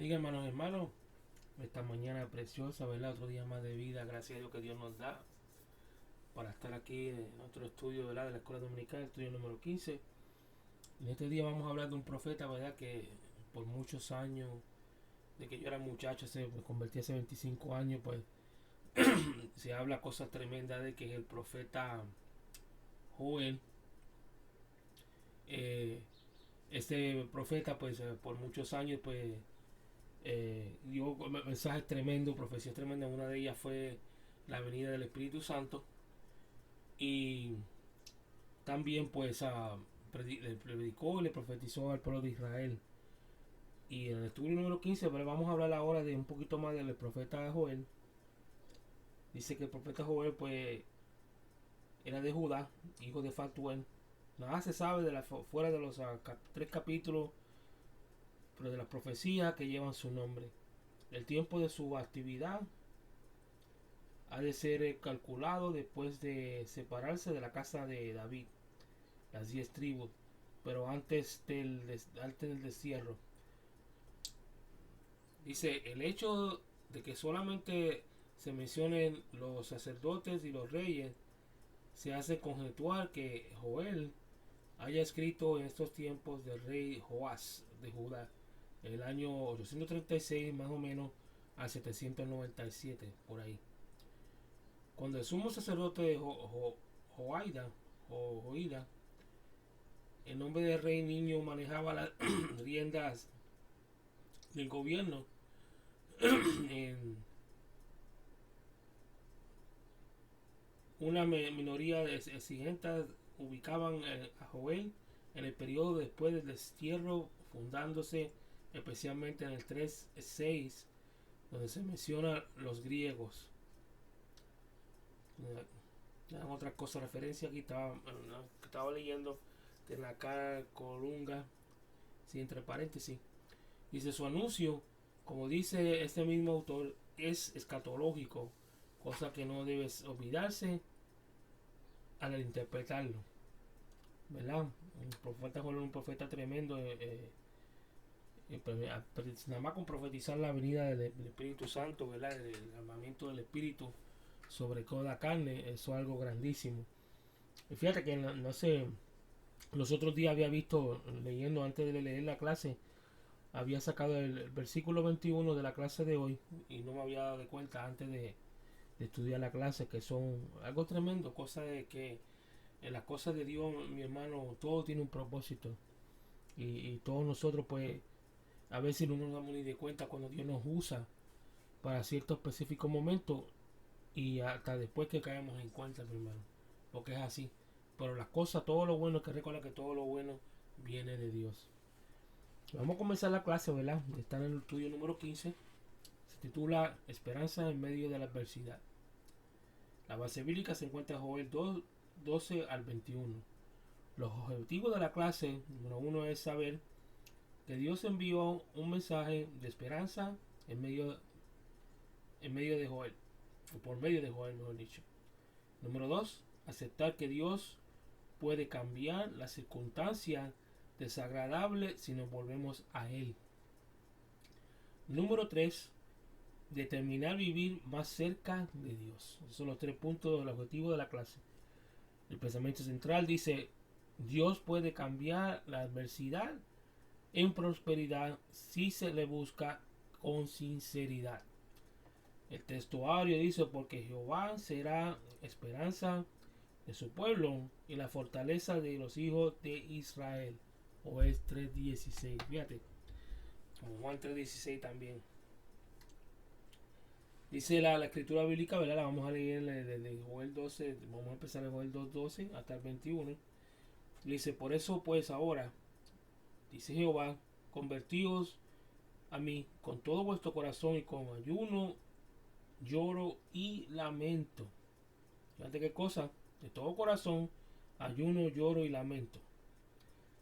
bendiga, hermanos y hermanos. Esta mañana preciosa, ¿verdad? Otro día más de vida, gracias a Dios que Dios nos da para estar aquí en nuestro estudio, ¿verdad? De la Escuela Dominical, estudio número 15. En este día vamos a hablar de un profeta, ¿verdad? Que por muchos años, de que yo era muchacho, me convertí hace 25 años, pues se habla cosas tremendas de que es el profeta Joel. Eh, este profeta, pues por muchos años, pues dio mensajes tremendos, profecías tremendas. Una de ellas fue la venida del Espíritu Santo. Y también pues le predicó y le profetizó al pueblo de Israel. Y en el estudio número 15, pero vamos a hablar ahora de un poquito más del profeta Joel. Dice que el profeta Joel pues era de Judá, hijo de Fatuel. Nada se sabe fuera de los 3 capítulos, pero de las profecías que llevan su nombre. El tiempo de su actividad ha de ser calculado después de separarse de la casa de David, las 10 tribus, pero antes del destierro. Dice, el hecho de que solamente se mencionen los sacerdotes y los reyes se hace conjetuar que Joel haya escrito en estos tiempos del rey Joás de Judá, en el año 836 más o menos al 797 por ahí. Cuando el sumo sacerdote Joaida, Joida, en nombre del rey niño, manejaba las riendas del gobierno, en una minoría de exigentes ubicaban a Joel en el periodo después del destierro, fundándose especialmente en el 3:6, donde se menciona los griegos. Otra cosa, referencia aquí estaba leyendo de la cara Colunga, sí, entre paréntesis. Dice su anuncio, como dice este mismo autor, es escatológico, cosa que no debes olvidarse al interpretarlo, ¿verdad? El profeta Joel era un profeta tremendo, nada más con profetizar la venida del Espíritu Santo, ¿verdad? El armamiento del Espíritu sobre toda carne, eso es algo grandísimo. Y fíjate que no sé, los otros días había visto, leyendo antes de leer la clase, había sacado el versículo 21 de la clase de hoy y no me había dado de cuenta antes de estudiar la clase, que son algo tremendo, cosa de que en las cosas de Dios, mi hermano, todo tiene un propósito. Y todos nosotros pues a veces no nos damos ni de cuenta cuando Dios nos usa para ciertos específicos momentos y hasta después que caemos en cuenta, mi hermano, porque es así. Pero las cosas, todo lo bueno, que recuerda que todo lo bueno viene de Dios. Vamos a comenzar la clase, ¿verdad? Está en el estudio número 15. Se titula Esperanza en medio de la adversidad. La base bíblica se encuentra en Joel 2, 12 al 21. Los objetivos de la clase, número 1, es saber que Dios envió un mensaje de esperanza en medio de Joel, o por medio de Joel, mejor dicho. Número 2, aceptar que Dios puede cambiar las circunstancias desagradables si nos volvemos a Él. Número 3, determinar vivir más cerca de Dios. Esos son los 3 puntos del objetivo de la clase. El pensamiento central dice, Dios puede cambiar la adversidad en prosperidad si se le busca con sinceridad. El textuario dice, porque Jehová será esperanza de su pueblo y la fortaleza de los hijos de Israel. O es 3:16. Fíjate, como Juan 3:16 también. Dice la escritura bíblica, ¿verdad? La vamos a leer desde Joel 12. Vamos a empezar en Joel 2:12 hasta el 21. Dice, por eso pues ahora, dice Jehová, convertíos a mí con todo vuestro corazón y con ayuno, lloro y lamento. Fíjate qué cosa, de todo corazón, ayuno, lloro y lamento.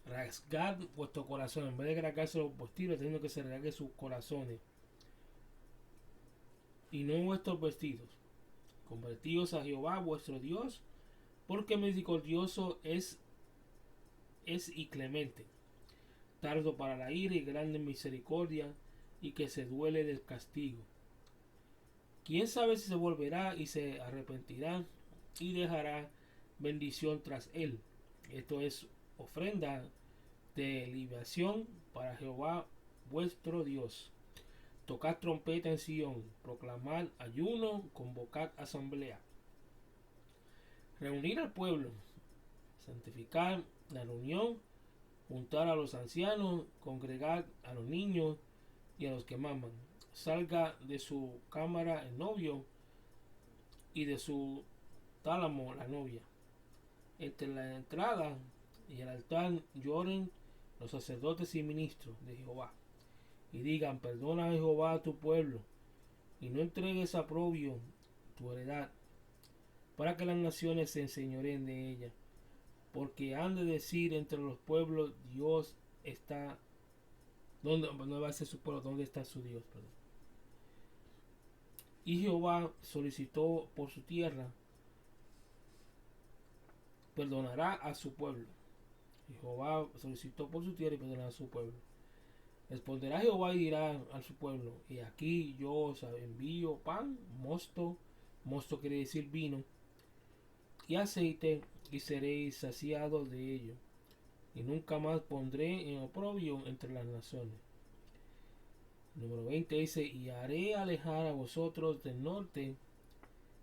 Rasgad vuestro corazón, en vez de rasgarse los vestidos, teniendo que se rasgue sus corazones y no vuestros vestidos. Convertíos a Jehová vuestro Dios, porque misericordioso es y clemente, tardo para la ira y grande misericordia, y que se duele del castigo. ¿Quién sabe si se volverá y se arrepentirá y dejará bendición tras él? Esto es ofrenda de libación para Jehová vuestro Dios. Tocad trompeta en Sion, proclamad ayuno, convocad asamblea. Reunir al pueblo, santificar la reunión, juntar a los ancianos, congregar a los niños y a los que maman. Salga de su cámara el novio y de su tálamo la novia. Entre la entrada y el altar lloren los sacerdotes y ministros de Jehová y digan: perdona a Jehová a tu pueblo y no entregues a oprobio tu heredad, para que las naciones se enseñoreen de ella, porque han de decir entre los pueblos: Dios está. ¿Dónde no va a ser su pueblo? ¿Dónde está su Dios? Perdón. Y Jehová solicitó por su tierra, perdonará a su pueblo. Y Jehová solicitó por su tierra y perdonará a su pueblo. Responderá Jehová y dirá a su pueblo: y aquí yo os envío pan, mosto quiere decir vino, y aceite, y seréis saciados de ello, y nunca más pondré en oprobio entre las naciones. Número 20 dice: y haré alejar a vosotros del norte,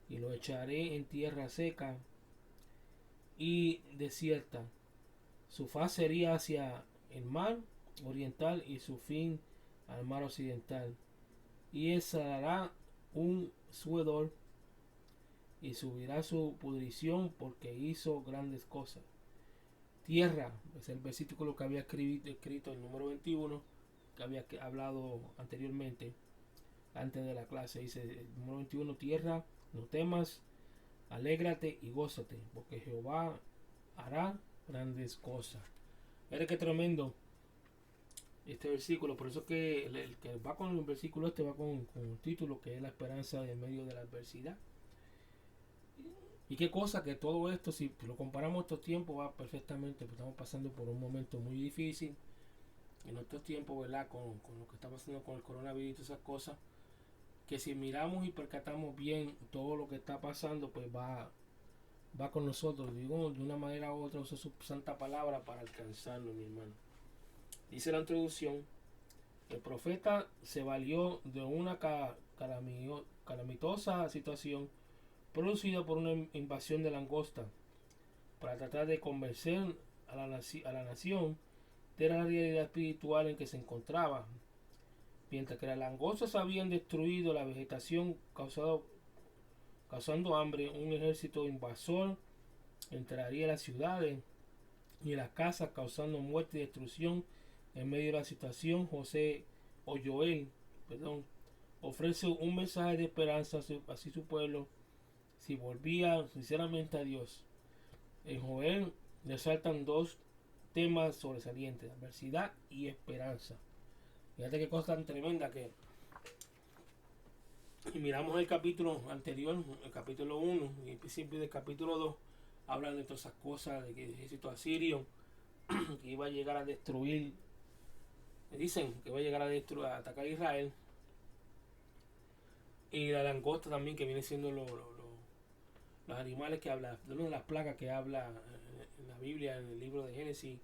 y lo echaré en tierra seca y desierta. Su faz sería hacia el mar oriental y su fin al mar occidental. Y exhalará un suedor y subirá su pudrición porque hizo grandes cosas. Tierra, es el versículo que había escrito el número 21, que había hablado anteriormente, antes de la clase. Dice el número 21: tierra, no temas, alégrate y gózate, porque Jehová hará grandes cosas. Mira qué tremendo este versículo. Por eso que el que va con el versículo este va con un título que es la esperanza en medio de la adversidad. Y qué cosa que todo esto, si lo comparamos a estos tiempos, va perfectamente. Pues estamos pasando por un momento muy difícil en estos tiempos, ¿verdad? Con lo que está pasando con el coronavirus y todas esas cosas, que si miramos y percatamos bien todo lo que está pasando, pues va con nosotros. Digo, de una manera u otra, usa su santa palabra para alcanzarlo, mi hermano. Dice la introducción: el profeta se valió de una calamitosa situación producida por una invasión de langosta para tratar de convencer a la nación de la realidad espiritual en que se encontraba. Mientras que las langostas habían destruido la vegetación causando hambre, un ejército invasor entraría a las ciudades y las casas, causando muerte y destrucción. En medio de la situación, Joel ofrece un mensaje de esperanza así su pueblo, si volvía sinceramente a Dios. En Joel resaltan dos temas sobresalientes: adversidad y esperanza. Fíjate qué cosa tan tremenda que miramos el capítulo anterior, el capítulo 1 y el principio del capítulo 2, hablan de todas esas cosas, de que el ejército asirio que iba a llegar a destruir, dicen que iba a llegar a atacar a Israel, y la langosta también, que viene siendo los animales que habla, de una de las plagas que habla en la Biblia, en el libro de Génesis,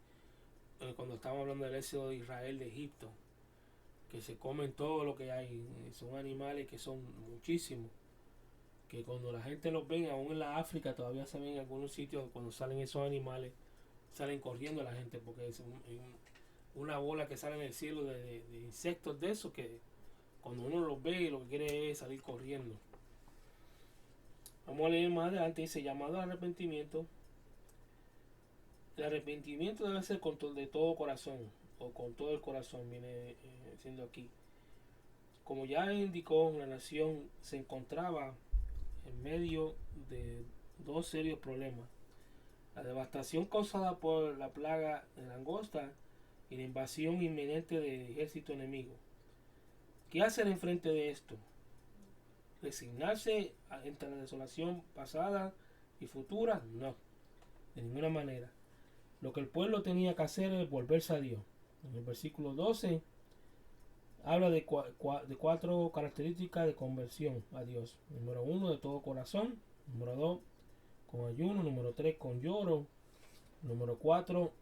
cuando estamos hablando del éxodo de Israel de Egipto, que se comen todo lo que hay. Son animales que son muchísimos, que cuando la gente los ve, aún en la África todavía se ven en algunos sitios, cuando salen esos animales salen corriendo la gente, porque es una bola que sale en el cielo de insectos de esos, que cuando uno los ve lo que quiere es salir corriendo. Vamos a leer más adelante. Dice: llamado al arrepentimiento. El arrepentimiento debe ser de todo corazón, o con todo el corazón, viene siendo aquí. Como ya indicó, la nación se encontraba en medio de dos serios problemas: la devastación causada por la plaga de langosta y la invasión inminente del ejército enemigo. ¿Qué hacer en frente de esto? ¿Resignarse entre la desolación pasada y futura? No, de ninguna manera. Lo que el pueblo tenía que hacer es volverse a Dios. En el versículo 12 habla de cuatro características de conversión a Dios. Número uno, de todo corazón. Número dos, con ayuno. Número tres, con lloro. Número cuatro,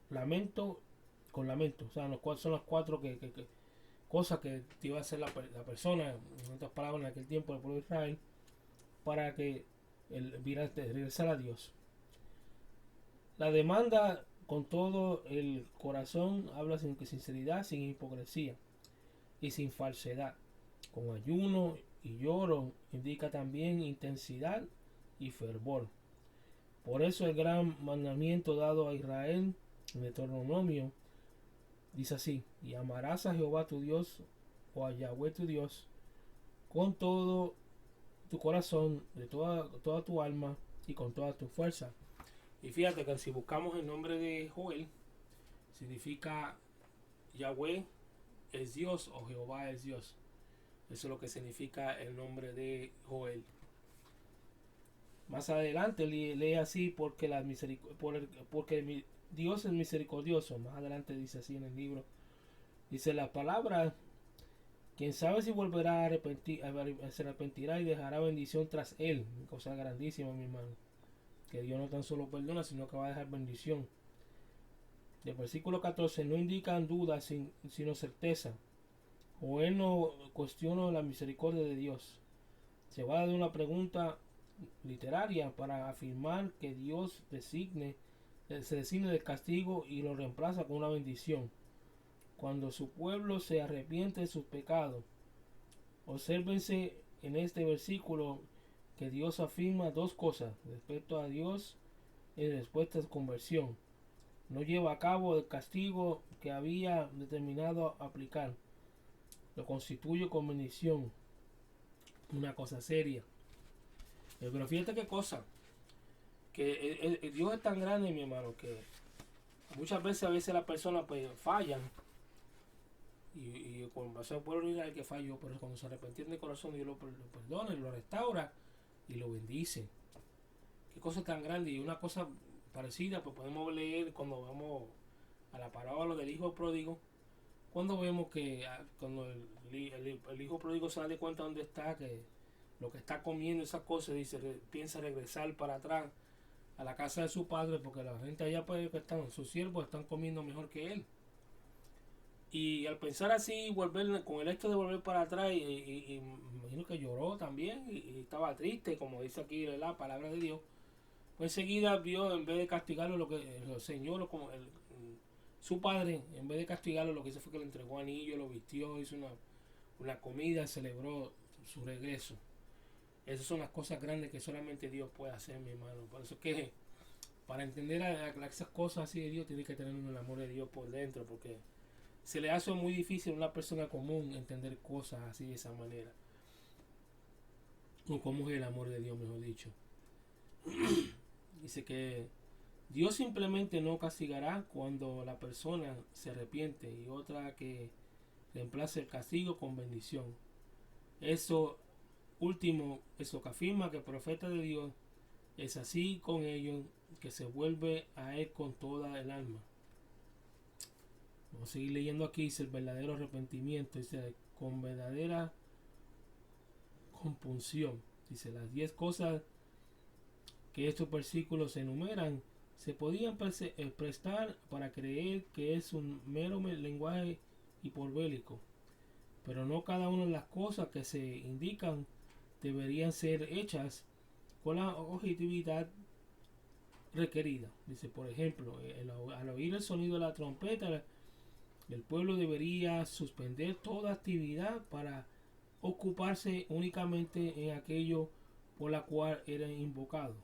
lamento, con lamento. O sea, son las cuatro cosas que iba a hacer la persona, en otras palabras, en aquel tiempo del pueblo de Israel, para que él regresara a Dios. La demanda con todo el corazón habla sin sinceridad, sin hipocresía y sin falsedad. Con ayuno y lloro indica también intensidad y fervor. Por eso el gran mandamiento dado a Israel en Deuteronomio dice así: y amarás a Jehová tu Dios o a Yahweh tu Dios con todo tu corazón, de toda tu alma y con toda tu fuerza. Y fíjate que si buscamos el nombre de Joel, significa Yahweh es Dios o Jehová es Dios. Eso es lo que significa el nombre de Joel. Más adelante lee así: porque Dios es misericordioso. Más adelante dice así en el libro. Dice la palabra: quien sabe si volverá a arrepentir, se arrepentirá y dejará bendición tras él. Cosa grandísima, mi hermano. Que Dios no tan solo perdona, sino que va a dejar bendición. El versículo 14 no indican dudas sino certeza. O él no cuestiona la misericordia de Dios. Se va a dar una pregunta literaria para afirmar que Dios se designe del castigo y lo reemplaza con una bendición cuando su pueblo se arrepiente de sus pecados. Obsérvense en este versículo que Dios afirma dos cosas respecto a Dios en respuesta a conversión. No lleva a cabo el castigo que había determinado aplicar. Lo constituye con bendición. Una cosa seria. Pero fíjate qué cosa. Que el Dios es tan grande, mi hermano, que muchas veces las personas pues fallan. Y con base al pueblo de Israel que falló, pero cuando se arrepentieron de corazón, Dios lo perdona y lo restaura y lo bendice. Qué cosa tan grande. Y una cosa parecida pues podemos leer cuando vamos a la parábola del hijo pródigo, cuando vemos que cuando el hijo pródigo se da cuenta dónde está, que lo que está comiendo, esas cosas, dice, piensa regresar para atrás a la casa de su padre, porque la gente allá pues, que están, sus siervos están comiendo mejor que él. Y al pensar así, volver con el hecho de volver para atrás, y imagino que lloró también y estaba triste, como dice aquí la palabra de Dios. Pues enseguida vio, en vez de castigarlo, lo que el Señor, como su padre, en vez de castigarlo, lo que hizo fue que le entregó anillo, lo vistió, hizo una comida, celebró su regreso. Esas son las cosas grandes que solamente Dios puede hacer, mi hermano. Por eso es que para entender esas cosas así de Dios, tiene que tener el amor de Dios por dentro, porque se le hace muy difícil a una persona común entender cosas así de esa manera. O cómo es el amor de Dios, mejor dicho. Dice que Dios simplemente no castigará cuando la persona se arrepiente, y otra que reemplace el castigo con bendición. Eso último, eso que afirma que el profeta de Dios es así con ellos, que se vuelve a él con toda el alma. Vamos a seguir leyendo aquí. Dice: el verdadero arrepentimiento, dice, con verdadera compunción. Dice: las 10 cosas que estos versículos enumeran se podían prestar para creer que es un mero lenguaje hiperbólico, pero no cada una de las cosas que se indican deberían ser hechas con la objetividad requerida. Dice, por ejemplo, al oír el sonido de la trompeta, el pueblo debería suspender toda actividad para ocuparse únicamente en aquello por la cual era invocado.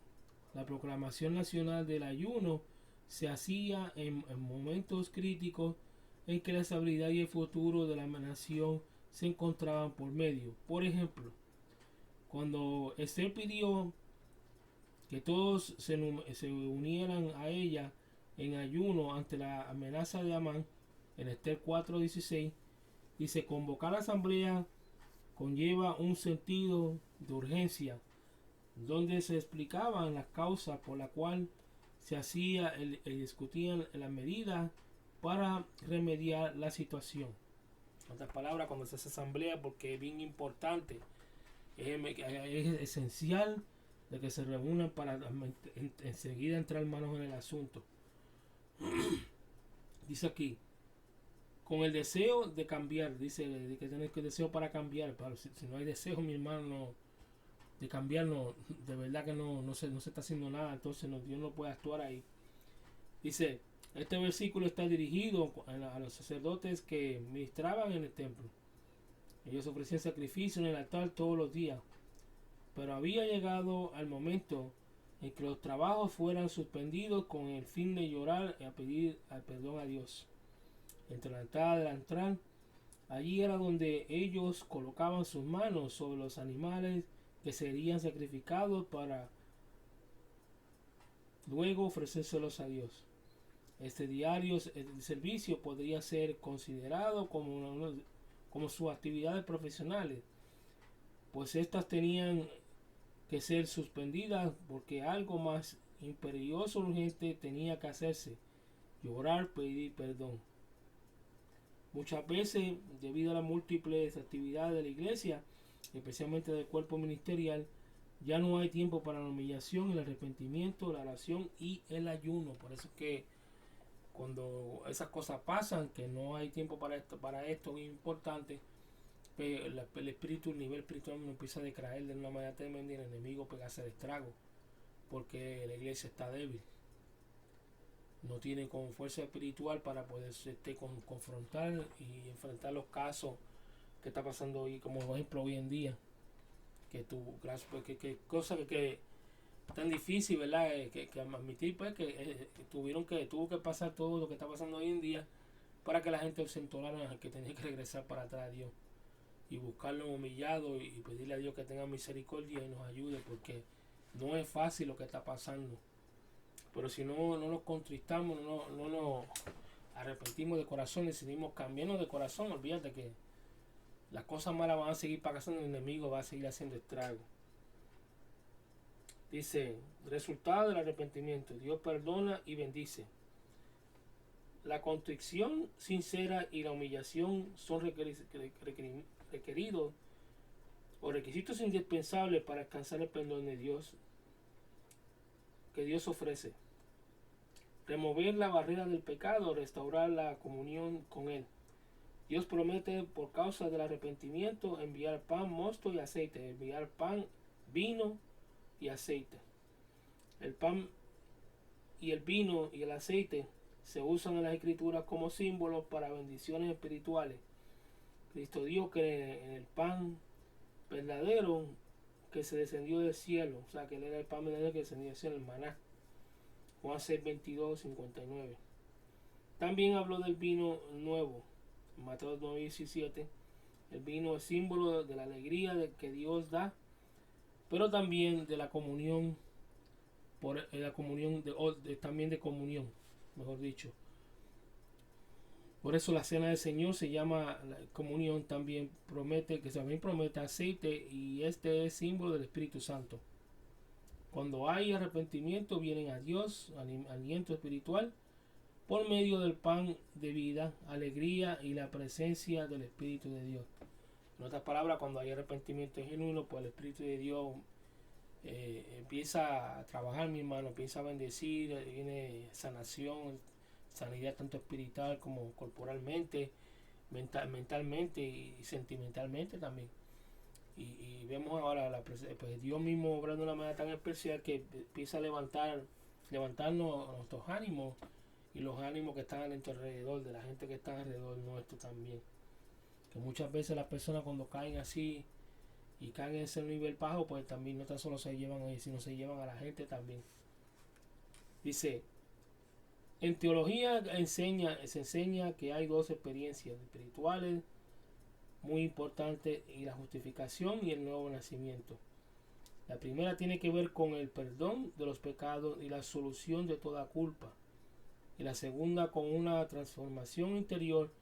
La proclamación nacional del ayuno se hacía en momentos críticos en que la estabilidad y el futuro de la nación se encontraban por medio. Por ejemplo, cuando Esther pidió que todos se unieran a ella en ayuno ante la amenaza de Amán, en Esther 4:16, dice: convocar a la asamblea conlleva un sentido de urgencia, donde se explicaban las causas por la cual se hacía y discutían las medidas para remediar la situación. En otras palabras, cuando se hace asamblea, porque es bien importante, es esencial de que se reúnan para enseguida entrar manos en el asunto. Dice aquí, con el deseo de cambiar, dice de que tienes el deseo para cambiar, pero si no hay deseo, mi hermano, de cambiar, no, de verdad que no se está haciendo nada, entonces Dios no puede actuar ahí. Dice, este versículo está dirigido a los sacerdotes que ministraban en el templo. Ellos ofrecían sacrificio en el altar todos los días, pero había llegado al momento en que los trabajos fueran suspendidos con el fin de llorar y a pedir al perdón a Dios. Entre la entrada del altar, allí era donde ellos colocaban sus manos sobre los animales que serían sacrificados para luego ofrecérselos a Dios. Este diario servicio podría ser considerado como sus actividades profesionales, pues estas tenían que ser suspendidas porque algo más imperioso urgente tenía que hacerse: llorar, pedir perdón. Muchas veces, debido a las múltiples actividades de la iglesia, especialmente del cuerpo ministerial, ya no hay tiempo para la humillación, el arrepentimiento, la oración y el ayuno. Por eso es que cuando esas cosas pasan, que no hay tiempo para esto es importante, el espíritu, el nivel espiritual no empieza a decaer de una manera tremenda y el enemigo pega a hacer estrago, porque la iglesia está débil, no tiene con fuerza espiritual para poder confrontar y enfrentar los casos que está pasando hoy, como por ejemplo hoy en día, que cosa que tan difícil, ¿verdad? Que admitir, pues, que tuvo que pasar todo lo que está pasando hoy en día para que la gente se entonara que tenía que regresar para atrás a Dios y buscarlo humillado y pedirle a Dios que tenga misericordia y nos ayude, porque no es fácil lo que está pasando. Pero si no nos contristamos, no nos arrepentimos de corazón, decidimos cambiarnos de corazón, olvídate que las cosas malas van a seguir pasando, el enemigo va a seguir haciendo estragos. Dice, resultado del arrepentimiento: Dios perdona y bendice. La contrición sincera y la humillación son requeridos o requisitos indispensables para alcanzar el perdón de Dios que Dios ofrece. Remover la barrera del pecado, restaurar la comunión con Él. Dios promete, por causa del arrepentimiento, enviar pan, mosto y aceite, enviar pan, vino y aceite. El pan y el vino y el aceite se usan en las escrituras como símbolos para bendiciones espirituales. Cristo dijo que en el pan verdadero que se descendió del cielo, o sea que él era el pan verdadero que descendió del cielo, el maná. Juan 6, 22, 59. También habló del vino nuevo, Mateo 9, 17. El vino es símbolo de la alegría de que Dios da, pero también de la comunión, también de comunión, mejor dicho. Por eso la cena del Señor se llama la comunión, también promete aceite, y este es símbolo del Espíritu Santo. Cuando hay arrepentimiento, vienen a Dios, aliento espiritual, por medio del pan de vida, alegría y la presencia del Espíritu de Dios. En otras palabras, cuando hay arrepentimiento genuino, pues el Espíritu de Dios empieza a trabajar, mi hermano, empieza a bendecir, viene sanación, sanidad tanto espiritual como corporalmente, mentalmente y sentimentalmente también. Y vemos ahora pues Dios mismo obrando de una manera tan especial que empieza a levantarnos nuestros ánimos y los ánimos que están alrededor, de la gente que está alrededor nuestro también. Que muchas veces las personas cuando caen así y caen en ese nivel bajo, pues también no tan solo se llevan a ellos, sino se llevan a la gente también. Dice, en teología se enseña que hay dos experiencias espirituales muy importantes, y la justificación y el nuevo nacimiento. La primera tiene que ver con el perdón de los pecados y la solución de toda culpa, y la segunda con una transformación interior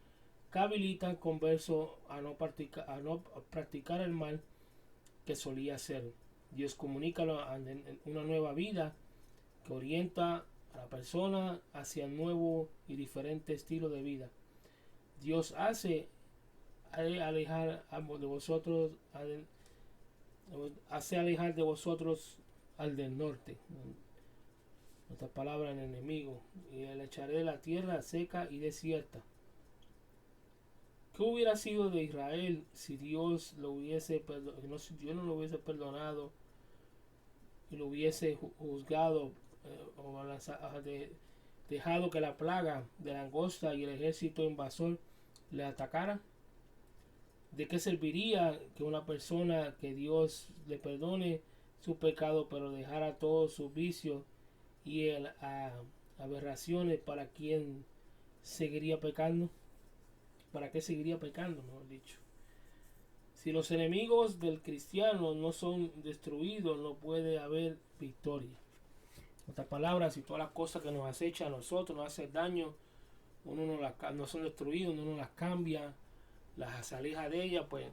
que habilita al converso a no practicar el mal que solía hacer. Dios comunica una nueva vida que orienta a la persona hacia un nuevo y diferente estilo de vida. Dios hace alejar de vosotros, hace alejar de vosotros al del norte. Otra palabra, el enemigo. Y le echaré de la tierra seca y desierta. ¿Qué hubiera sido de Israel si Dios lo hubiese si Dios no lo hubiese perdonado y lo hubiese juzgado o dejado que la plaga de langosta y el ejército invasor le atacara? ¿De qué serviría que una persona que Dios le perdone su pecado pero dejara todos sus vicios y aberraciones? ¿Para quién seguiría pecando? ¿Para qué seguiría pecando, mejor dicho? Si los enemigos del cristiano no son destruidos, no puede haber victoria. En otras palabras, si todas las cosas que nos acechan a nosotros nos hacen daño, uno no son destruidos, uno no las cambia, las aleja de ellas, pues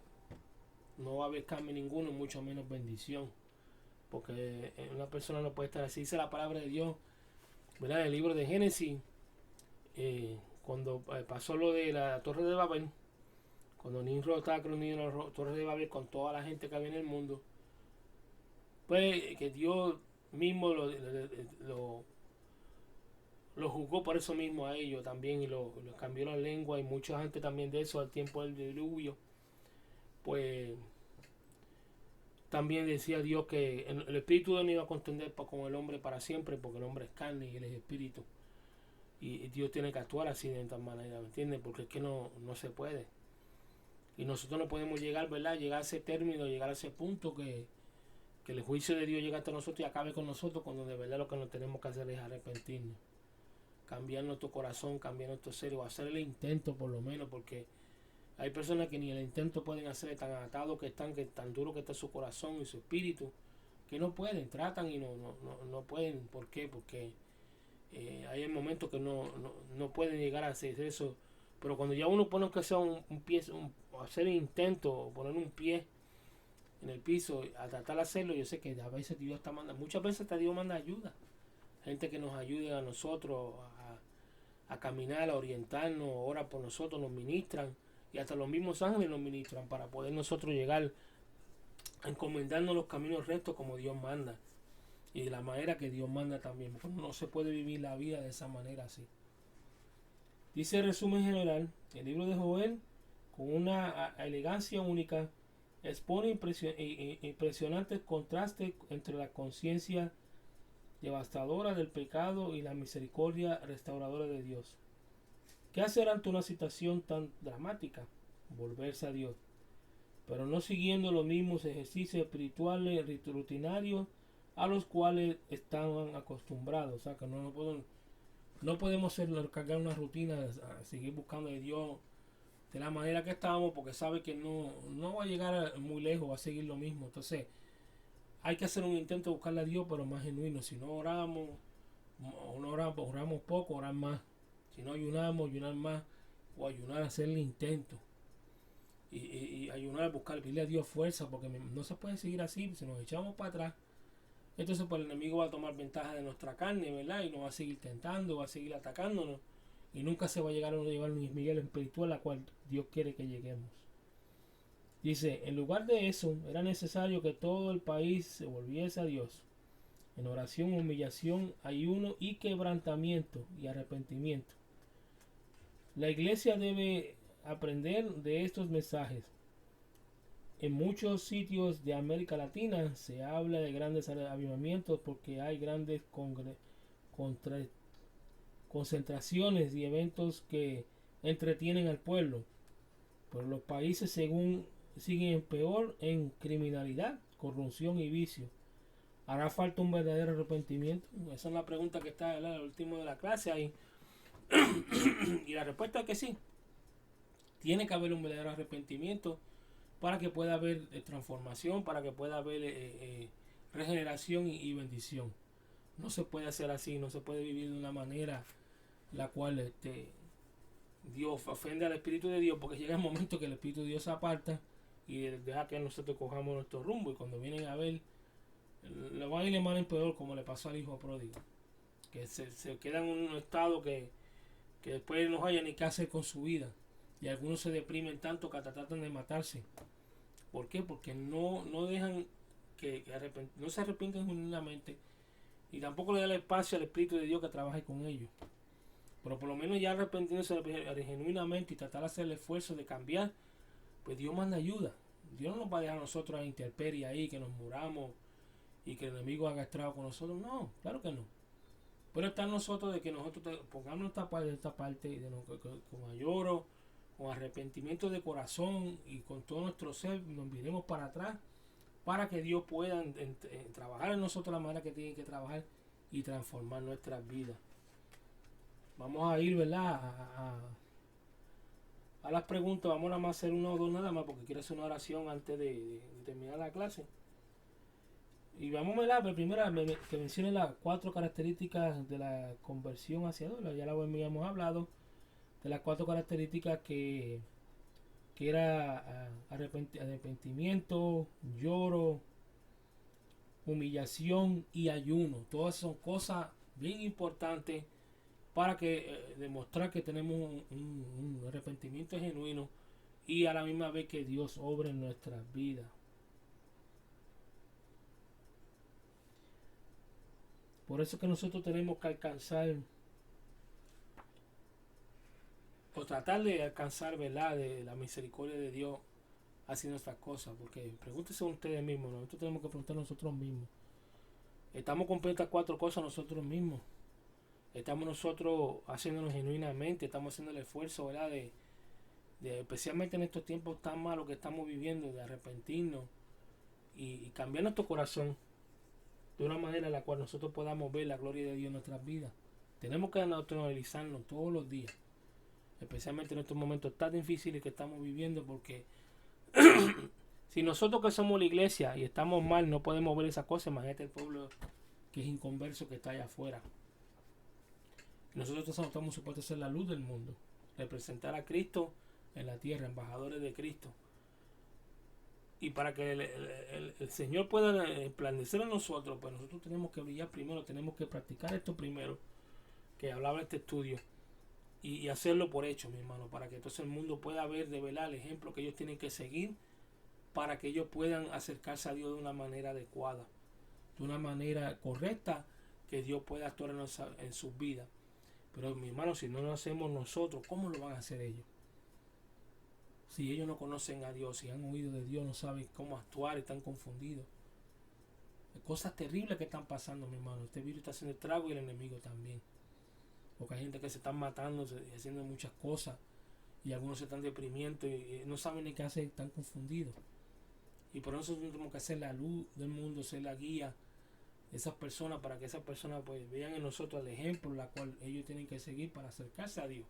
no va a haber cambio ninguno, mucho menos bendición. Porque una persona no puede estar así. Dice la palabra de Dios, ¿verdad? En el libro de Génesis, cuando pasó lo de la Torre de Babel, cuando Nimrod estaba reunido en la Torre de Babel con toda la gente que había en el mundo, pues que Dios mismo lo juzgó por eso mismo a ellos también y lo cambió la lengua, y mucha gente también de eso al tiempo del diluvio. Pues también decía Dios que el espíritu de él no iba a contender con el hombre para siempre, porque el hombre es carne y él es espíritu. Y Dios tiene que actuar así de esta manera, ¿me entiendes? Porque es que no se puede. Y nosotros no podemos llegar, ¿verdad? Llegar a ese término, llegar a ese punto que el juicio de Dios llegue hasta nosotros y acabe con nosotros, cuando de verdad lo que nos tenemos que hacer es arrepentirnos. Cambiar nuestro corazón, cambiar nuestro ser, o hacer el intento por lo menos, porque hay personas que ni el intento pueden hacer, tan atados que están, que tan duro que está su corazón y su espíritu, que no pueden, tratan y no pueden. ¿Por qué? Porque hay momentos que no pueden llegar a hacer eso. Pero cuando ya uno pone que sea un pie, hacer el intento, poner un pie en el piso, a tratar de hacerlo, yo sé que a veces Dios está mandando, muchas veces Dios manda ayuda, gente que nos ayude a nosotros a caminar, a orientarnos, ora por nosotros, nos ministran, y hasta los mismos ángeles nos ministran para poder nosotros llegar a encomendarnos los caminos rectos como Dios manda y de la manera que Dios manda también. No se puede vivir la vida de esa manera así. Dice el resumen general, el libro de Joel, con una elegancia única, expone impresionantes contrastes entre la conciencia devastadora del pecado y la misericordia restauradora de Dios. ¿Qué hacer ante una situación tan dramática? Volverse a Dios, pero no siguiendo los mismos ejercicios espirituales rutinarios a los cuales estaban acostumbrados. O sea, que no podemos cargar una rutina, a seguir buscando a Dios de la manera que estábamos, porque sabe que no va a llegar muy lejos, va a seguir lo mismo. Entonces hay que hacer un intento de buscarle a Dios, pero más genuino. Si no oramos, oramos poco, orar más. Si no ayunamos, ayunar más, o ayunar, hacer el intento. Y ayunar, pedirle a Dios fuerza, porque no se puede seguir así. Si nos echamos para atrás, entonces pues el enemigo va a tomar ventaja de nuestra carne, ¿verdad? Y nos va a seguir tentando, va a seguir atacándonos, y nunca se va a llegar a llevar un nivel espiritual a cual Dios quiere que lleguemos. Dice, en lugar de eso, era necesario que todo el país se volviese a Dios en oración, humillación, ayuno y quebrantamiento y arrepentimiento. La iglesia debe aprender de estos mensajes. En muchos sitios de América Latina se habla de grandes avivamientos porque hay grandes concentraciones y eventos que entretienen al pueblo. Pero los países siguen peor en criminalidad, corrupción y vicio. ¿Hará falta un verdadero arrepentimiento? Esa es la pregunta que está en el último de la clase ahí. Y la respuesta es que sí. Tiene que haber un verdadero arrepentimiento para que pueda haber transformación, para que pueda haber regeneración y bendición. No se puede hacer así, no se puede vivir de una manera la cual Dios ofende al Espíritu de Dios, porque llega el momento que el Espíritu de Dios se aparta y deja que nosotros cojamos nuestro rumbo, y cuando vienen a ver, le van a ir mal en peor, como le pasó al hijo pródigo, que se queda en un estado que después no haya ni qué hacer con su vida. Y algunos se deprimen tanto que hasta tratan de matarse. ¿Por qué? Porque no dejan no se arrepienten genuinamente y tampoco le dan el espacio al Espíritu de Dios que trabaje con ellos. Pero por lo menos ya arrepentiéndose genuinamente y tratar de hacer el esfuerzo de cambiar, pues Dios manda ayuda. Dios no nos va a dejar a nosotros a intemperie ahí, que nos muramos y que el enemigo haga estrago con nosotros. No, claro que no. Pero está en nosotros de que nosotros pongamos esta parte de con lloro, con arrepentimiento de corazón y con todo nuestro ser, nos miremos para atrás para que Dios pueda trabajar en nosotros la manera que tiene que trabajar y transformar nuestras vidas. Vamos a ir, ¿verdad? A las preguntas. Vamos a hacer una o dos nada más porque quiero hacer una oración antes de terminar la clase. Y vamos a ver, primero que mencione las 4 características de la conversión hacia Dios. Ya la habíamos hablado de las 4 características que era arrepentimiento, lloro, humillación y ayuno. Todas son cosas bien importantes para que demostrar que tenemos un arrepentimiento genuino y a la misma vez que Dios obra en nuestras vidas. Por eso que nosotros tenemos que alcanzar o tratar de alcanzar, ¿verdad?, de la misericordia de Dios haciendo estas cosas. Porque pregúntense ustedes mismos, nosotros tenemos que preguntar a nosotros mismos. ¿Estamos cumpliendo estas 4 cosas nosotros mismos? ¿Estamos nosotros haciéndolo genuinamente? ¿Estamos haciendo el esfuerzo, ¿verdad?, de especialmente en estos tiempos tan malos que estamos viviendo, de arrepentirnos y cambiar nuestro corazón de una manera en la cual nosotros podamos ver la gloria de Dios en nuestras vidas? Tenemos que analizarnos todos los días, especialmente en estos momentos tan difíciles que estamos viviendo, porque si nosotros que somos la iglesia y estamos mal no podemos ver esas cosas, imagínate el pueblo que es inconverso que está allá afuera. Nosotros estamos supuestos a ser la luz del mundo, representar a Cristo en la tierra, embajadores de Cristo. Y para que el Señor pueda resplandecer en nosotros, pues nosotros tenemos que brillar primero, tenemos que practicar esto primero, que hablaba este estudio, y hacerlo por hecho, mi hermano, para que entonces el mundo pueda ver de verdad el ejemplo que ellos tienen que seguir para que ellos puedan acercarse a Dios de una manera adecuada, de una manera correcta, que Dios pueda actuar en sus vidas. Pero mi hermano, si no lo hacemos nosotros, ¿cómo lo van a hacer ellos? Si ellos no conocen a Dios, si han oído de Dios, no saben cómo actuar, están confundidos. Hay cosas terribles que están pasando, mi hermano. Este virus está haciendo estrago y el enemigo también. Porque hay gente que se están matando y haciendo muchas cosas. Y algunos se están deprimiendo y no saben ni qué hacer, están confundidos. Y por eso tenemos que hacer la luz del mundo, ser la guía de esas personas, para que esas personas pues vean en nosotros el ejemplo la cual ellos tienen que seguir para acercarse a Dios.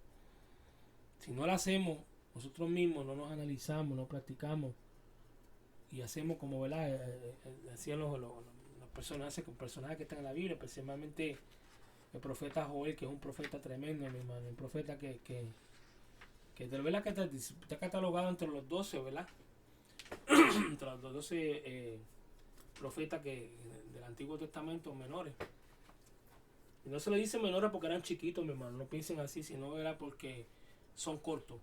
Si no lo hacemos nosotros mismos, no nos analizamos, no practicamos y hacemos como, ¿verdad?, hacían los personajes que están en la Biblia, especialmente el profeta Joel, que es un profeta tremendo, mi hermano, un profeta que de verdad que está catalogado entre los 12, ¿verdad? Entre los 12 profetas del Antiguo Testamento menores. Y no se le dice menores porque eran chiquitos, mi hermano, no piensen así, sino era porque son cortos.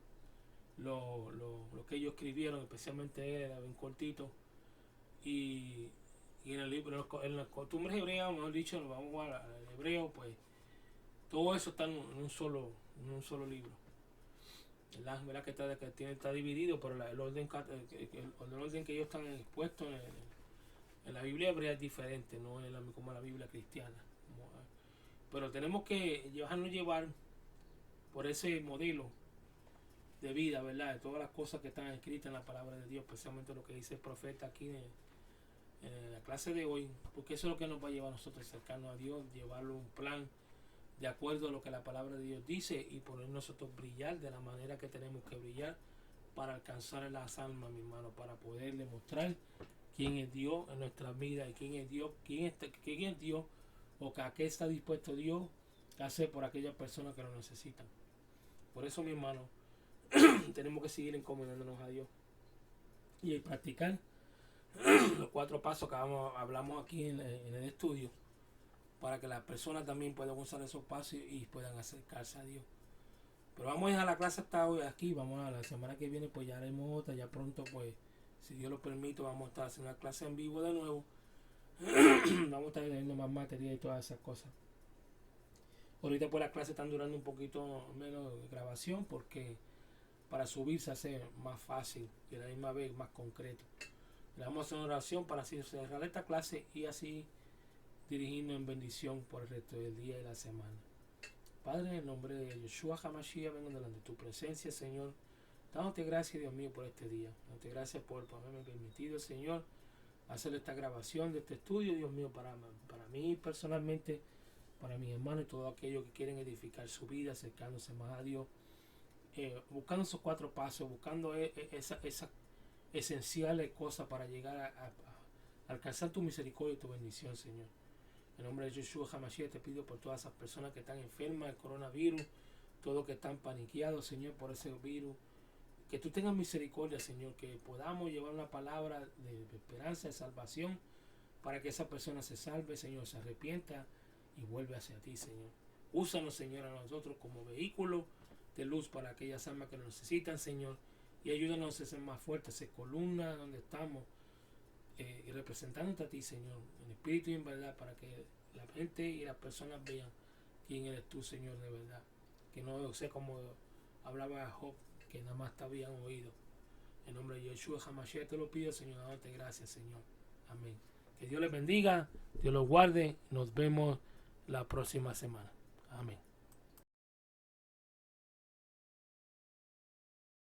Lo que ellos escribieron, especialmente él, era bien cortito. Y en el libro, en las costumbres hebreas, mejor dicho, vamos al hebreo, pues todo eso está en un solo libro. ¿Verdad? Que está dividido, pero el orden que ellos están expuestos en la Biblia hebrea es diferente, no es como la Biblia cristiana. Pero tenemos que dejarnos llevar por ese modelo de vida, ¿verdad? De todas las cosas que están escritas en la palabra de Dios, especialmente lo que dice el profeta aquí en la clase de hoy, porque eso es lo que nos va a llevar a nosotros a acercarnos a Dios, llevarlo un plan de acuerdo a lo que la palabra de Dios dice y poner nosotros brillar de la manera que tenemos que brillar para alcanzar las almas, mi hermano, para poder demostrar quién es Dios en nuestras vidas y quién es Dios o que a qué está dispuesto Dios a hacer por aquellas personas que lo necesitan. Por eso, mi hermano, tenemos que seguir encomendándonos a Dios y practicar los 4 pasos que hablamos aquí en el estudio, para que las personas también puedan usar esos pasos y puedan acercarse a Dios. Pero vamos a dejar la clase hasta hoy aquí. Vamos a la semana que viene, pues ya haremos otra. Ya pronto, pues, si Dios lo permite, vamos a estar haciendo una clase en vivo de nuevo. Vamos a estar teniendo más material y todas esas cosas. Ahorita pues las clases están durando un poquito menos de grabación porque para subir se hace más fácil y a la misma vez más concreto. Le vamos a hacer una oración para así cerrar esta clase y así dirigirnos en bendición por el resto del día y la semana. Padre, en el nombre de Yeshua HaMashiach, vengo delante de tu presencia, Señor. Dándote gracias, Dios mío, por este día. Dándote gracias por haberme permitido, Señor, hacer esta grabación de este estudio, Dios mío, para mí personalmente, para mis hermanos y todos aquellos que quieren edificar su vida, acercándose más a Dios, buscando esos 4 pasos, buscando esas esenciales cosas para llegar a alcanzar tu misericordia y tu bendición, Señor. En nombre de Yeshua HaMashiach te pido por todas esas personas que están enfermas del coronavirus, todos que están paniqueados, Señor, por ese virus. Que tú tengas misericordia, Señor, que podamos llevar una palabra de esperanza, de salvación, para que esa persona se salve, Señor, se arrepienta y vuelve hacia ti, Señor. Úsanos, Señor, a nosotros como vehículo de luz para aquellas almas que lo necesitan, Señor, y ayúdanos a ser más fuertes, ser columna donde estamos, y representándote a ti, Señor, en espíritu y en verdad, para que la gente y las personas vean quién eres tú, Señor, de verdad. Que no sea como hablaba Job, que nada más te habían oído. En nombre de Yeshua HaMashiach te lo pido, Señor, dándote gracias, Señor. Amén. Que Dios les bendiga, Dios los guarde. Nos vemos la próxima semana. Amén.